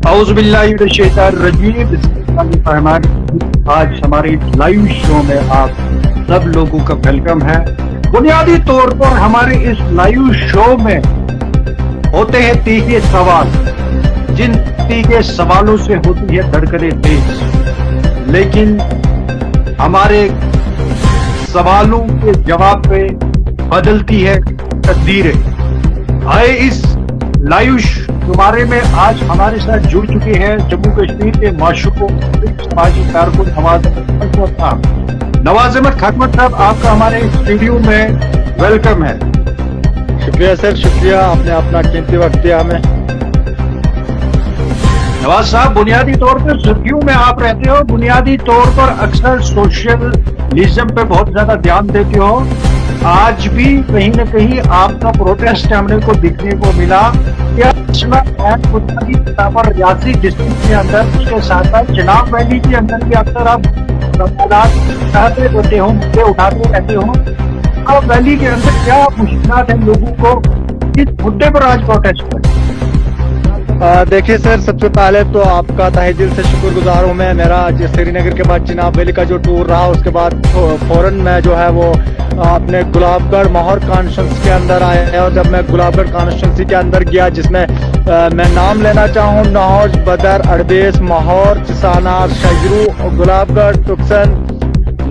औज़ुबिल्लाहिमिनश्शैतानिर्रजीम। आज हमारे live show में आप सब लोगों का वेलकम है। बुनियादी तौर पर हमारे इस लाइव शो में होते हैं तीखे सवाल, जिन तीखे सवालों से होती है धड़कने तेज, लेकिन हमारे सवालों के जवाब पे बदलती है तकदीरें। आए इस लाइव शुमारे में आज हमारे साथ जुड़ चुके हैं जम्मू कश्मीर के माशूकों समाजी कारकुन नवाज अहमद खटमट साहब, आपका हमारे स्टूडियो में वेलकम है। शुक्रिया सर, शुक्रिया, आपने अपना कीमती वक्त दिया हमें। नवाज साहब, बुनियादी तौर पर सुर्खियों में आप रहते हो, बुनियादी तौर पर अक्सर सोशलिज्म पे बहुत ज्यादा ध्यान देते हो। आज भी कहीं न कहीं आपका प्रोटेस्ट हमने को दिखने को मिला। क्या रियासी डिस्ट्रिक्ट के अंदर, उसके साथ साथ चिनाब वैली के अंदर भी अक्सर आप चाहते रहते हो, मुद्दे उठाते रहते हो। अब वैली के अंदर क्या मुश्किलात है लोगों को, किस मुद्दे पर आज प्रोटेस्ट करें? देखिए सर, सबसे पहले तो आपका तहे दिल से शुक्रगुजार हूँ मैं। मेरा श्रीनगर के बाद चिनाब वैली का जो टूर रहा, उसके बाद फौरन मैं जो है वो अपने गुलाबगढ़ माहौर कॉन्स्टिट्यूंसी के अंदर आया। और जब मैं गुलाबगढ़ कॉन्स्टिट्यूंसी के अंदर गया, जिसमें मैं नाम लेना चाहूँ नौज, बदर, अड़बेस, माहौर, चिसानार, शजरू, गुलाबगढ़, टुक्सन,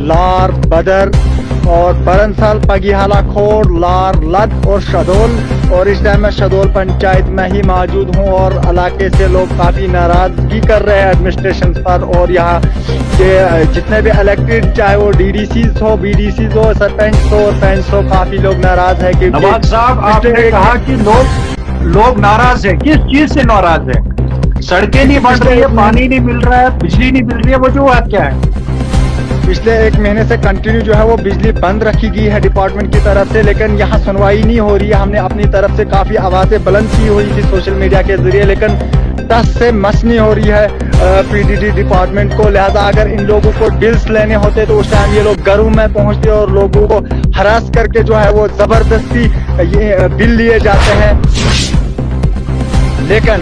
लार, बदर और बरनसल, पगीहाला खोर, लार, लद और शदोल। और इस टाइम मैं शदोल पंचायत में ही मौजूद हूँ और इलाके से लोग काफ़ी नाराजगी कर रहे हैं एडमिनिस्ट्रेशन पर। और यहाँ के जितने भी इलेक्टेड, चाहे वो डीडीसीज हो, बीडीसीज हो, सरपंच हो, पंच हो, काफ़ी लोग नाराज है। कि नवाज साहब, आपने कहा कि लोग नाराज है, किस चीज से नाराज है? सड़कें नहीं बन रही है, पानी नहीं मिल रहा है, बिजली नहीं मिल रही है, वजूहत क्या है? पिछले 1 महीने से कंटिन्यू जो है वो बिजली बंद रखी गई है डिपार्टमेंट की तरफ से, लेकिन यहाँ सुनवाई नहीं हो रही है। हमने अपनी तरफ से काफ़ी आवाज़ें बुलंद की हुई थी सोशल मीडिया के जरिए, लेकिन टस से मस नहीं हो रही है पीडीडी डिपार्टमेंट को। लिहाजा अगर इन लोगों को बिल्स लेने होते तो उस टाइम ये लोग घरों में पहुँचते और लोगों को हरास करके जो है वो ज़बरदस्ती ये बिल लिए जाते हैं। लेकिन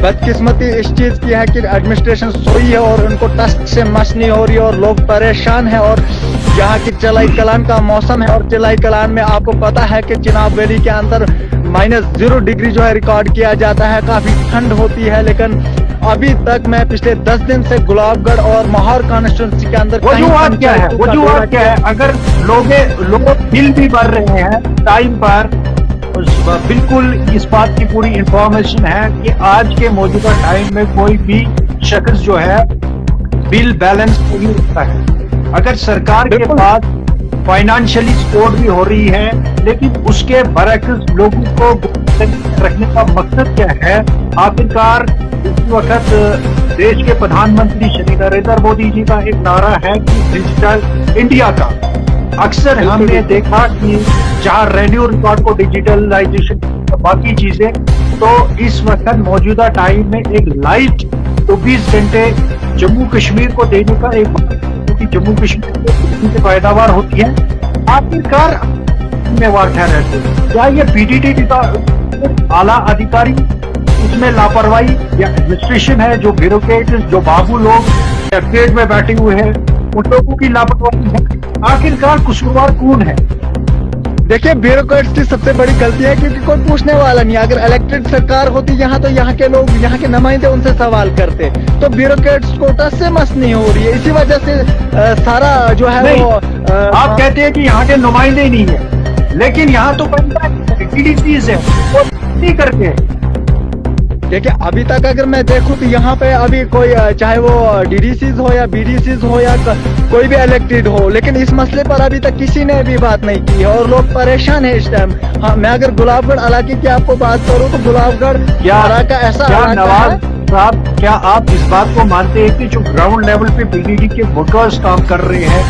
बदकिस्मती इस चीज की है कि एडमिनिस्ट्रेशन सोई है और उनको टस्ट से मस नहीं हो रही और लोग परेशान हैं। और यहाँ की चलाई कलान का मौसम है और चलाई कलान में आपको पता है कि चिनाब वैली के अंदर -0 डिग्री जो है रिकॉर्ड किया जाता है, काफी ठंड होती है। लेकिन अभी तक मैं पिछले 10 दिन से गुलाबगढ़ और माहौर कॉन्स्टिट्यूंसी के अंदर वजूहत क्या है? अगर लोग बिल भी भर रहे हैं टाइम पर, बिल्कुल इस बात की पूरी इंफॉर्मेशन है कि आज के मौजूदा टाइम में कोई भी शख्स जो है बिल बैलेंस नहीं रखता है। अगर सरकार के पास फाइनेंशियली सपोर्ट भी हो रही है, लेकिन उसके बरअक्स लोगों को रखने का मकसद क्या है? आखिरकार इस वक्त देश के प्रधानमंत्री श्री नरेंद्र मोदी जी का एक नारा है कि डिजिटल इंडिया का। अक्सर हमने देखा कि जहाँ रेडियो रिकॉर्ड को डिजिटलाइजेशन, बाकी चीजें, तो इस वक्त मौजूदा टाइम में एक लाइट 24 घंटे जम्मू कश्मीर को देने का एक, क्योंकि जम्मू कश्मीर से पैदावार होती है, आखिरकार जिम्मेवार ठहराते हैं। क्या ये पीडीडी का आला अधिकारी इसमें लापरवाही या एडमिनिस्ट्रेशन है, जो ब्यूरोक्रेट, जो बाबू लोग कैबिनेट में बैठे हुए हैं, उन लोगों की लापरवाही है? आखिरकार कसूरवार कौन है? देखिए, ब्यूरोक्रेट्स की सबसे बड़ी गलती है क्योंकि कोई पूछने वाला नहीं। अगर इलेक्टेड सरकार होती यहाँ, तो यहाँ के लोग, यहाँ के नुमाइंदे उनसे सवाल करते। तो ब्यूरोक्रेट्स को टस से मस नहीं हो रही है, इसी वजह से सारा जो है वो आप कहते हैं कि यहाँ के नुमाइंदे नहीं है, लेकिन यहाँ तो डीडीसीज है, वो नहीं करके। देखिए, अभी तक अगर मैं देखूं तो यहाँ पे अभी कोई, चाहे वो डीडीसीज हो या बीडीसीज हो या कोई भी इलेक्टेड हो, लेकिन इस मसले पर अभी तक किसी ने भी बात नहीं की है और लोग परेशान है इस टाइम। हाँ, मैं अगर गुलाबगढ़ इलाके की आपको बात करूँ तो गुलाबगढ़ का ऐसा नवाज साहब, क्या आप इस बात को मानते हैं कि जो ग्राउंड लेवल पे पीडीडी के वर्कर्स काम कर रहे हैं,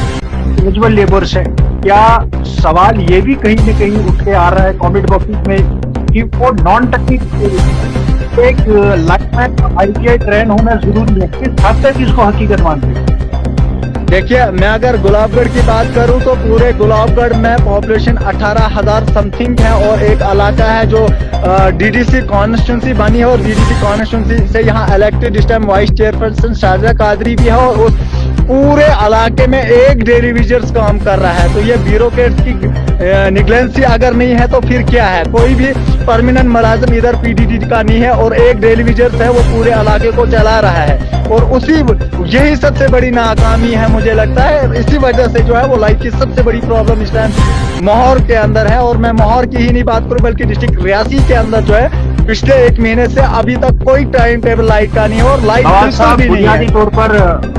इंडिविजुअल लेबर्स है, क्या सवाल ये भी कहीं न कहीं उठ के आ रहा है कमेंट बॉक्स में कि वो नॉन टेक्निकल एक लाइफ में ITI ट्रेन होना जरूरी है? किस हद तक इसको हकीकत मानते हैं? देखिए, मैं अगर गुलाबगढ़ की बात करूं तो पूरे गुलाबगढ़ में पॉपुलेशन 18,000 समथिंग है और एक इलाका है जो डीडीसी कॉन्स्टिट्यूंसी बनी है और डीडीसी कॉन्स्टिट्यूंसी से यहाँ इलेक्टेड इस time vice chairperson Sharjah Qadri भी है और उस पूरे इलाके में एक डेली विजिटर्स काम कर रहा है। तो ये ब्यूरोक्रेट्स की निगलेंसी अगर नहीं है तो फिर क्या है? कोई भी परमानेंट मुलाजिम इधर पीडीडी का नहीं है और एक डेली विजिटर्स है वो पूरे इलाके को चला रहा है और उसी यही सबसे बड़ी नाकामी है मुझे लगता है। इसी वजह से जो है वो लाइट की सबसे बड़ी प्रॉब्लम इस टाइम माहौर के अंदर है और मैं माहौर की ही नहीं बात करूं बल्कि डिस्ट्रिक्ट रियासी के अंदर जो है पिछले 1 महीने से अभी तक कोई टाइम टेबल लाइट का नहीं है और लाइट बिल्कुल भी नहीं बुनियादी है। तौर पर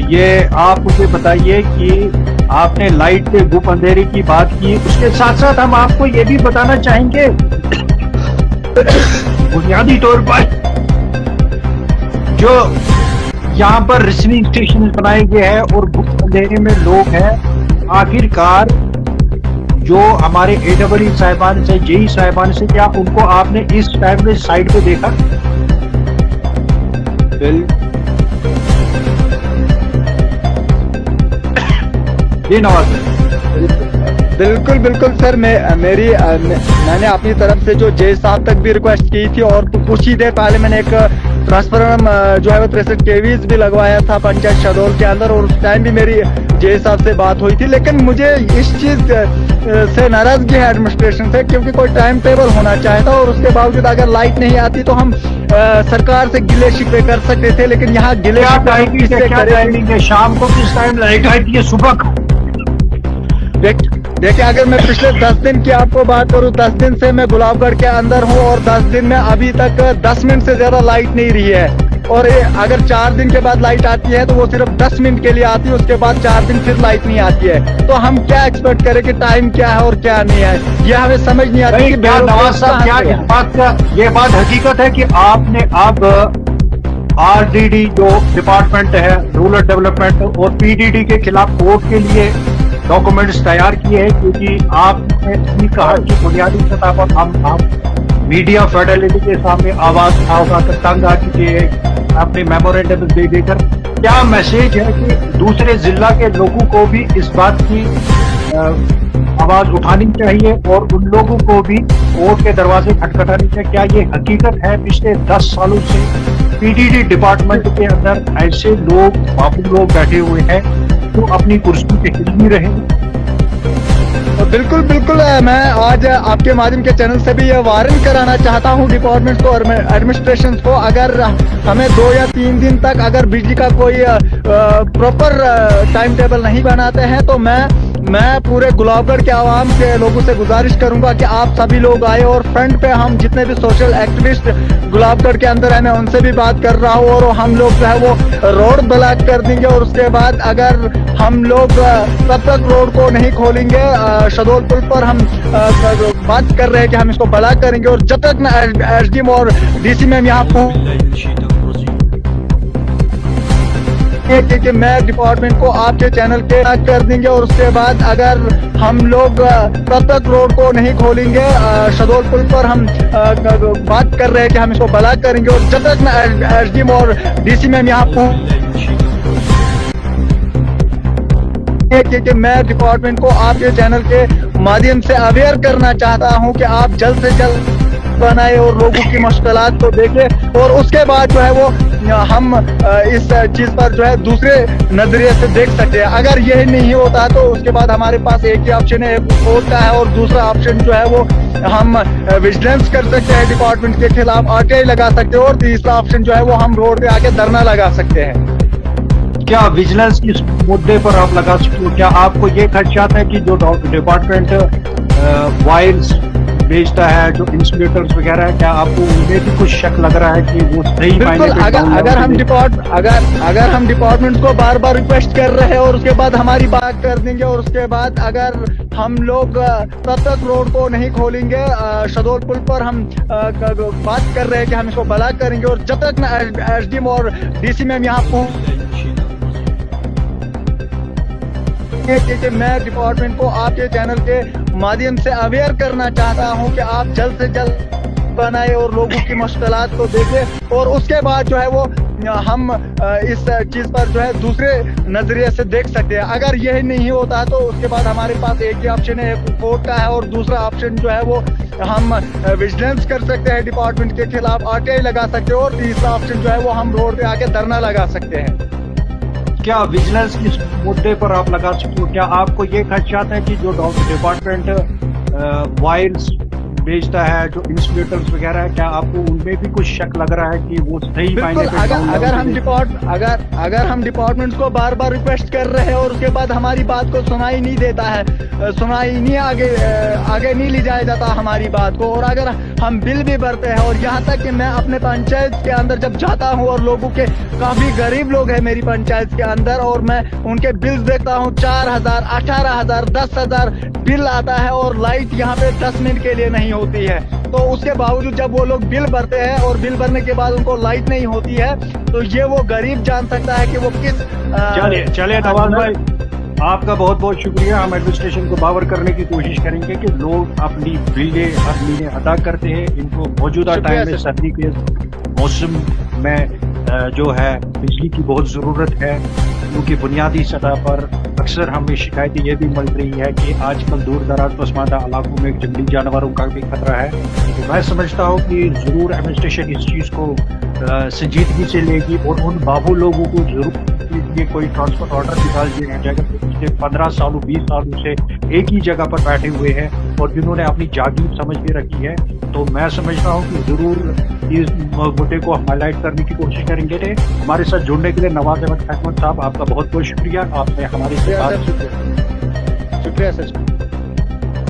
ये आप मुझे बताइए कि आपने लाइट के गुप अंधेरी की बात की, उसके साथ साथ हम आपको ये भी बताना चाहेंगे बुनियादी तौर पर जो यहाँ पर रिसीविंग स्टेशन बनाए गए हैं और गुप अंधेरे में लोग हैं, आखिरकार जो हमारे AEE साहिबान से जेई साहिबान से, क्या उनको आपने इस टाइम में साइड पे देखा? ये नवाज बिल्कुल बिल्कुल सर, मैंने अपनी तरफ से जो जे साहब तक भी रिक्वेस्ट की थी और कुछ ही देर पहले मैंने एक ट्रांसफार्मर जो है वो 63 केवीज भी लगवाया था पंचायत शहडोल के अंदर और उस टाइम भी मेरी जे साहब से बात हुई थी। लेकिन मुझे इस चीज से नाराजगी है एडमिनिस्ट्रेशन से, क्योंकि कोई टाइम टेबल होना चाहिए था और उसके बावजूद अगर लाइट नहीं आती तो हम सरकार से गिले शिकवे कर सकते थे, लेकिन यहाँ गिले टाइमिंग है? शाम को किस टाइम लाइट आती है? सुबह को? देखिए, अगर मैं पिछले 10 दिन की आपको बात करूं, 10 दिन से मैं गुलाबगढ़ के अंदर हूं और 10 दिन में अभी तक 10 मिनट से ज्यादा लाइट नहीं रही है और अगर 4 दिन के बाद लाइट आती है तो वो सिर्फ 10 मिनट के लिए आती है, उसके बाद 4 दिन फिर लाइट नहीं आती है। तो हम क्या एक्सपेक्ट करें कि टाइम क्या है और क्या नहीं है, ये हमें समझ नहीं आती कि नवाज साहब क्या ये बात हकीकत है कि आपने अब RDD जो डिपार्टमेंट है रूरल डेवलपमेंट और PDD के खिलाफ कोर्ट के लिए डॉक्यूमेंट्स तैयार किए हैं, क्योंकि आपने भी कहा कि बुनियादी सतह पर हम मीडिया फेडरलिटी के सामने आवाज उठाओगा तो तंग आ चुके हैं अपने मेमोरेंडम दे देकर। क्या मैसेज है कि दूसरे जिला के लोगों को भी इस बात की आवाज उठानी चाहिए और उन लोगों को भी कोर्ट के दरवाजे खटखटाने चाहिए? क्या ये हकीकत है पिछले 10 सालों से PDD डिपार्टमेंट के अंदर ऐसे लोग बाबू लोग बैठे हुए हैं जो अपनी कुर्सी पे हिल नहीं रहे? बिल्कुल बिल्कुल, मैं आज आपके माध्यम के चैनल से भी ये वार्निंग कराना चाहता हूँ डिपार्टमेंट को और एडमिनिस्ट्रेशन को, अगर हमें 2 या 3 दिन तक अगर बिजली का कोई प्रॉपर टाइम टेबल नहीं बनाते हैं तो मैं पूरे गुलाबगढ़ के आवाम के लोगों से गुजारिश करूंगा कि आप सभी लोग आए और फ्रंट पे हम जितने भी सोशल एक्टिविस्ट गुलाबगढ़ के अंदर है मैं उनसे भी बात कर रहा हूँ और हम लोग जो है वो रोड ब्लॉक कर देंगे और उसके बाद अगर हम लोग तब तक रोड को नहीं खोलेंगे शहडोल पुल पर हम बात कर रहे हैं कि हम इसको ब्लॉक करेंगे और जब तक ना SDM और DC मैम यहाँ कि मैं डिपार्टमेंट को आपके चैनल के कर देंगे और उसके बाद अगर हम लोग तब तक रोड को नहीं खोलेंगे शहडोल पुल पर हम बात कर रहे हैं कि हम इसको ब्लॉक करेंगे और जब तक ना SDM और DC मैम यहाँ कि मैं डिपार्टमेंट को आपके चैनल के माध्यम से अवेयर करना चाहता हूं कि आप जल्द से जल्द बनाए और लोगों की मुश्किलात को देखें और उसके बाद जो है वो हम इस चीज पर जो है दूसरे नजरिए से देख सकते हैं। अगर यही नहीं होता तो उसके बाद हमारे पास एक ही ऑप्शन है, एक कोर्ट का है और दूसरा ऑप्शन जो है वो हम विजिलेंस कर सकते हैं, डिपार्टमेंट के खिलाफ RTI लगा सकते हैं और तीसरा ऑप्शन जो है वो हम रोड पे आके धरना लगा सकते हैं। क्या विजिलेंस इस मुद्दे पर आप लगा सकते हो? क्या आपको ये खदशात है कि जो डिपार्टमेंट वायर्स बेचता है, जो इंसुलेटर्स वगैरह है, क्या आपको उनमें भी कुछ शक लग रहा है कि वो सही? बिल्कुल, अगर हम डिपार्टमेंट को बार बार रिक्वेस्ट कर रहे हैं और उसके बाद हमारी बात कर देंगे और उसके बाद अगर हम लोग तब तक रोड को नहीं खोलेंगे शहडोल पुल पर हम बात कर रहे हैं कि हम इसको ब्लॉक करेंगे और जब तक ना SDM और DC मैम यहाँ कि मैं डिपार्टमेंट को आपके चैनल के माध्यम से अवेयर करना चाहता हूं कि आप जल्द से जल्द बनाए और लोगों की मुश्किलात को देखे, और उसके बाद जो है वो हम इस चीज पर जो है दूसरे नजरिए से देख सकते हैं। अगर यही नहीं होता तो उसके बाद हमारे पास एक ही ऑप्शन है, कोर्ट का है, और दूसरा ऑप्शन जो है वो हम विजिलेंस कर सकते हैं, डिपार्टमेंट के खिलाफ आरटीआई लगा सकते हैं, और तीसरा ऑप्शन जो है वो हम रोड पे आके धरना लगा सकते हैं। क्या विजिलेंस इस मुद्दे पर आप लगा सकते हो? क्या आपको ये खदशात है कि जो डिपार्टमेंट वायर्स बेचता है, जो इंस्टिट्यूटर्स वगैरह है, क्या आपको उनमें भी कुछ शक लग रहा है कि वो सही बिल्कुल, अगर हम डिपार्टमेंट्स को बार बार रिक्वेस्ट कर रहे हैं और उसके बाद हमारी बात को सुनाई नहीं देता है, सुनाई नहीं आगे नहीं ली जाया जाता हमारी बात को, और अगर हम बिल भी भरते हैं, और यहाँ तक कि मैं अपने पंचायत के अंदर जब जाता हूँ और लोगों के काफी गरीब लोग हैं मेरी पंचायत के अंदर, और मैं उनके बिल्स देखता हूँ 4,000, 18,000, 10,000 बिल आता है, और लाइट यहाँ पे 10 मिनट के लिए नहीं होती है। तो उसके बावजूद जब वो लोग बिल भरते हैं और बिल भरने के बाद उनको लाइट नहीं होती है, तो ये वो गरीब जान सकता है कि वो किस चलिए नवाज भाई, आपका बहुत बहुत शुक्रिया। हम एडमिनिस्ट्रेशन को बावर करने की कोशिश करेंगे कि लोग अपनी बिलें हर महीने अदा करते हैं। इनको मौजूदा टाइम में सर्दी के मौसम में जो है बिजली की बहुत ज़रूरत है, क्योंकि बुनियादी सतह पर अक्सर हमें शिकायतें ये भी मिल रही है कि आजकल दूर दराज पसमानदा इलाकों में जंगली जानवरों का भी खतरा है। तो मैं समझता हूँ कि ज़रूर एडमिनिस्ट्रेशन इस चीज़ को संजीदगी से लेगी, और उन बाबू लोगों को जरूर ये कोई ट्रांसपोर्ट ऑर्डर निकाल दिया जाएगा जो पिछले 15 सालों 20 सालों से एक ही जगह पर बैठे हुए हैं और जिन्होंने अपनी जागीर समझ के रखी है। तो मैं समझता हूँ कि जरूर इस मुद्दे को हाईलाइट करने की कोशिश करेंगे। हमारे साथ जुड़ने के लिए नवाज अहमद खैमत साहब, आपका बहुत बहुत शुक्रिया। आपने हमारे साथ शुक्रिया सर।